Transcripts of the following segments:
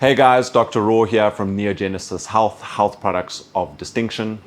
Hey guys, Dr. Raw here from Neogenesis Health products of distinction.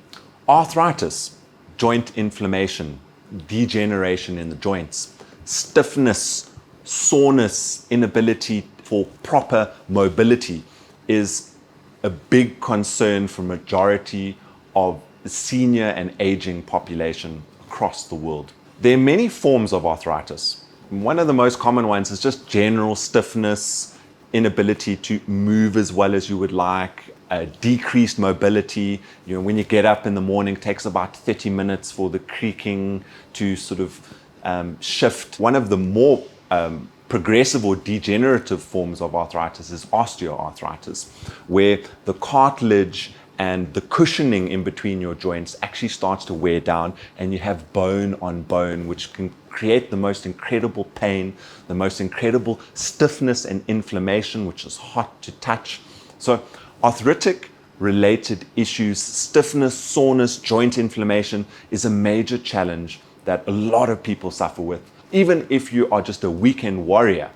Arthritis, joint inflammation, degeneration in the joints, stiffness, soreness, inability for proper mobility is a big concern for majority of the senior and aging population across the world. There are many forms of arthritis. One of the most common ones is just general stiffness, inability to move as well as you would like, decreased mobility. When you get up in the morning, it takes about 30 minutes for the creaking to sort of shift. One of the more progressive or degenerative forms of arthritis is osteoarthritis, where the cartilage and the cushioning in between your joints actually starts to wear down and you have bone on bone, which can create the most incredible pain, the most incredible stiffness and inflammation, which is hot to touch. So arthritic related issues, stiffness, soreness, joint inflammation is a major challenge that a lot of people suffer with. Even if you are just a weekend warrior,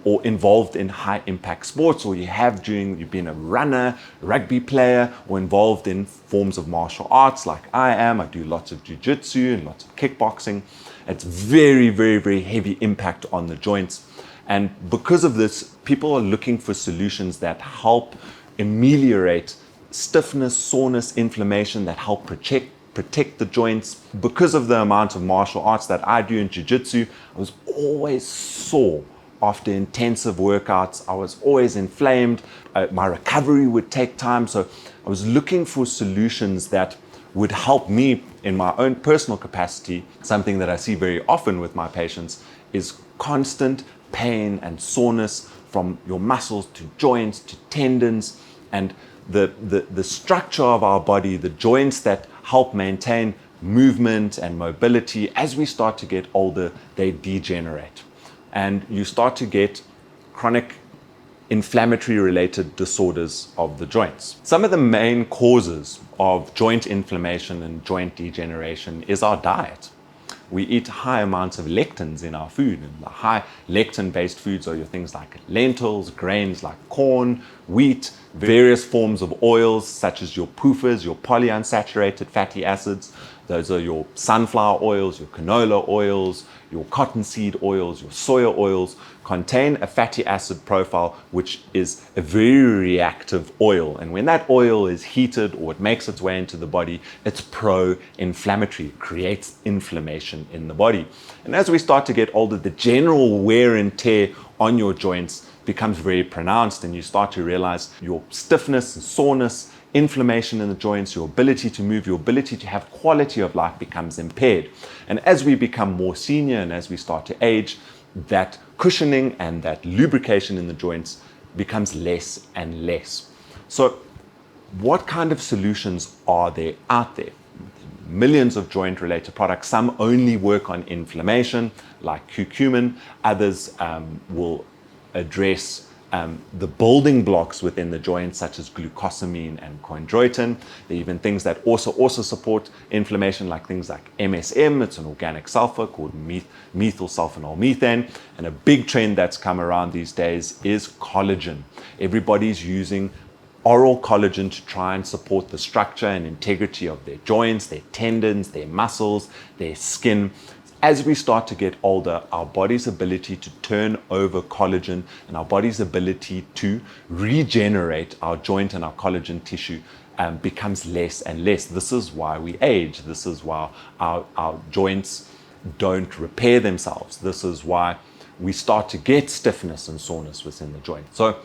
or involved in high impact sports, or you've been a runner, rugby player, or involved in forms of martial arts like I am. I do lots of jiu-jitsu and lots of kickboxing. It's very, very, very heavy impact on the joints. And because of this, people are looking for solutions that help ameliorate stiffness, soreness, inflammation, that help protect the joints. Because of the amount of martial arts that I do in jiu-jitsu, I was always sore after intensive workouts. I was always inflamed. My recovery would take time. So I was looking for solutions that would help me in my own personal capacity. Something that I see very often with my patients is constant pain and soreness from your muscles to joints to tendons, and the structure of our body, the joints that help maintain movement and mobility. As we start to get older, they degenerate. And you start to get chronic inflammatory related disorders of the joints. Some of the main causes of joint inflammation and joint degeneration is our diet. We eat high amounts of lectins in our food, and the high lectin based foods are your things like lentils, grains like corn, wheat, various forms of oils such as your PUFAs, your polyunsaturated fatty acids. Those are your sunflower oils, your canola oils, your cottonseed oils, your soya oils, contain a fatty acid profile, which is a very reactive oil. And when that oil is heated or it makes its way into the body, it's pro-inflammatory, creates inflammation in the body. And as we start to get older, the general wear and tear on your joints becomes very pronounced, and you start to realize your stiffness and soreness, inflammation in the joints, your ability to move, your ability to have quality of life becomes impaired. And as we become more senior and as we start to age, that cushioning and that lubrication in the joints becomes less and less. So what kind of solutions are there out there? Millions of joint related products. Some only work on inflammation like curcumin. Others will address the building blocks within the joints, such as glucosamine and chondroitin. There are even things that also support inflammation, like things like MSM. It's an organic sulfur called methyl sulfonol methane. And a big trend that's come around these days is collagen. Everybody's using oral collagen to try and support the structure and integrity of their joints, their tendons, their muscles, their skin. As we start to get older, our body's ability to turn over collagen and our body's ability to regenerate our joint and our collagen tissue becomes less and less. This is why we age. This is why our joints don't repair themselves. This is why we start to get stiffness and soreness within the joint. So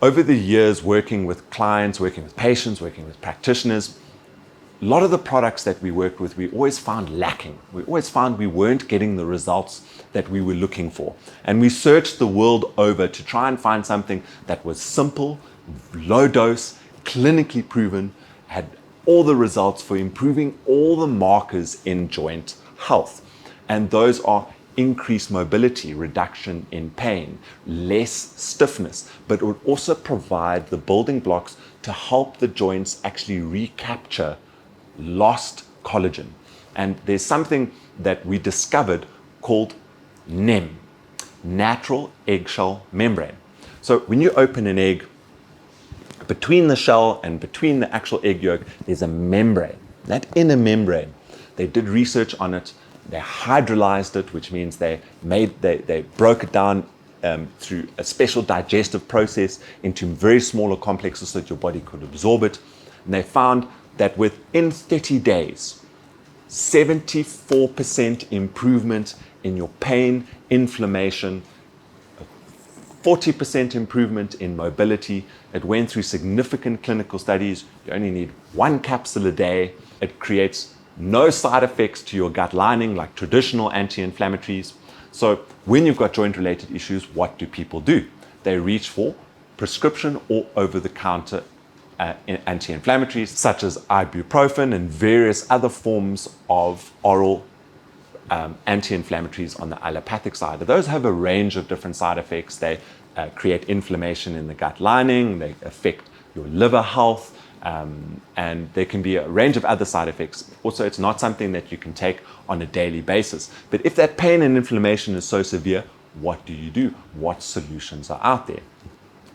over the years, working with clients, working with patients, working with practitioners, a lot of the products that we worked with, we always found lacking. We always found we weren't getting the results that we were looking for. And we searched the world over to try and find something that was simple, low dose, clinically proven, had all the results for improving all the markers in joint health. And those are increased mobility, reduction in pain, less stiffness, but it would also provide the building blocks to help the joints actually recapture lost collagen. And there's something that we discovered called NEM, natural eggshell membrane. So when you open an egg, Between the shell and between the actual egg yolk, there's a membrane. That inner membrane, they did research on it. They hydrolyzed it, which means they broke it down through a special digestive process into very smaller complexes so that your body could absorb it. And they found that within 30 days, 74% improvement in your pain, inflammation, 40% improvement in mobility. It went through significant clinical studies. You only need 1 capsule a day. It creates no side effects to your gut lining like traditional anti-inflammatories. So when you've got joint-related issues, what do people do? They reach for prescription or over-the-counter anti-inflammatories such as ibuprofen and various other forms of oral anti-inflammatories on the allopathic side. Those have a range of different side effects. They create inflammation in the gut lining, they affect your liver health, and there can be a range of other side effects. Also, it's not something that you can take on a daily basis. But if that pain and inflammation is so severe, what do you do? What solutions are out there?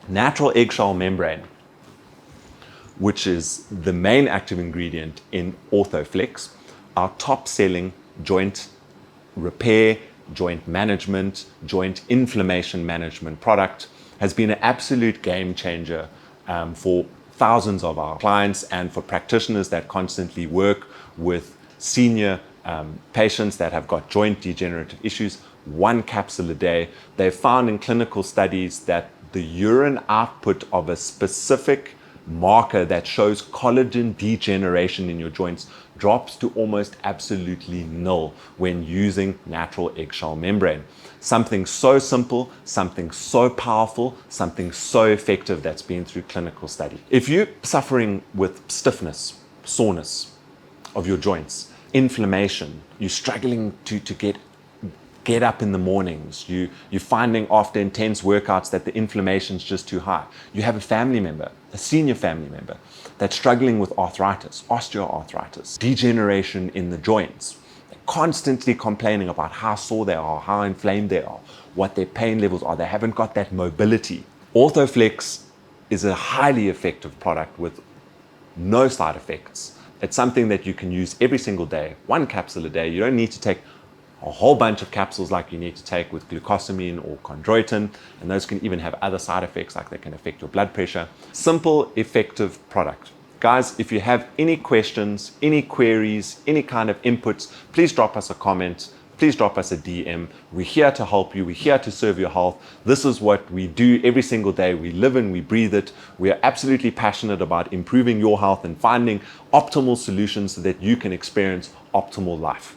Natural eggshell membrane, which is the main active ingredient in Orthoflex, our top-selling joint repair, joint management, joint inflammation management product, has been an absolute game changer for thousands of our clients and for practitioners that constantly work with senior patients that have got joint degenerative issues. 1 capsule a day. They've found in clinical studies that the urine output of a specific marker that shows collagen degeneration in your joints drops to almost absolutely nil when using natural eggshell membrane. Something so simple, something so powerful, something so effective that's been through clinical study. If you're suffering with stiffness, soreness of your joints, inflammation, you're struggling to get up in the mornings, you're finding after intense workouts that the inflammation's just too high. You have a family member, a senior family member, that's struggling with arthritis, osteoarthritis, degeneration in the joints. They're constantly complaining about how sore they are, how inflamed they are, what their pain levels are. They haven't got that mobility. Orthoflex is a highly effective product with no side effects. It's something that you can use every single day, 1 capsule a day. You don't need to take a whole bunch of capsules like you need to take with glucosamine or chondroitin, and those can even have other side effects, like they can affect your blood pressure. Simple, effective product. Guys, if you have any questions, any queries, any kind of inputs, please drop us a comment, please drop us a DM. We're here to help you, we're here to serve your health. This is what we do every single day. We live and we breathe it. We are absolutely passionate about improving your health and finding optimal solutions so that you can experience optimal life.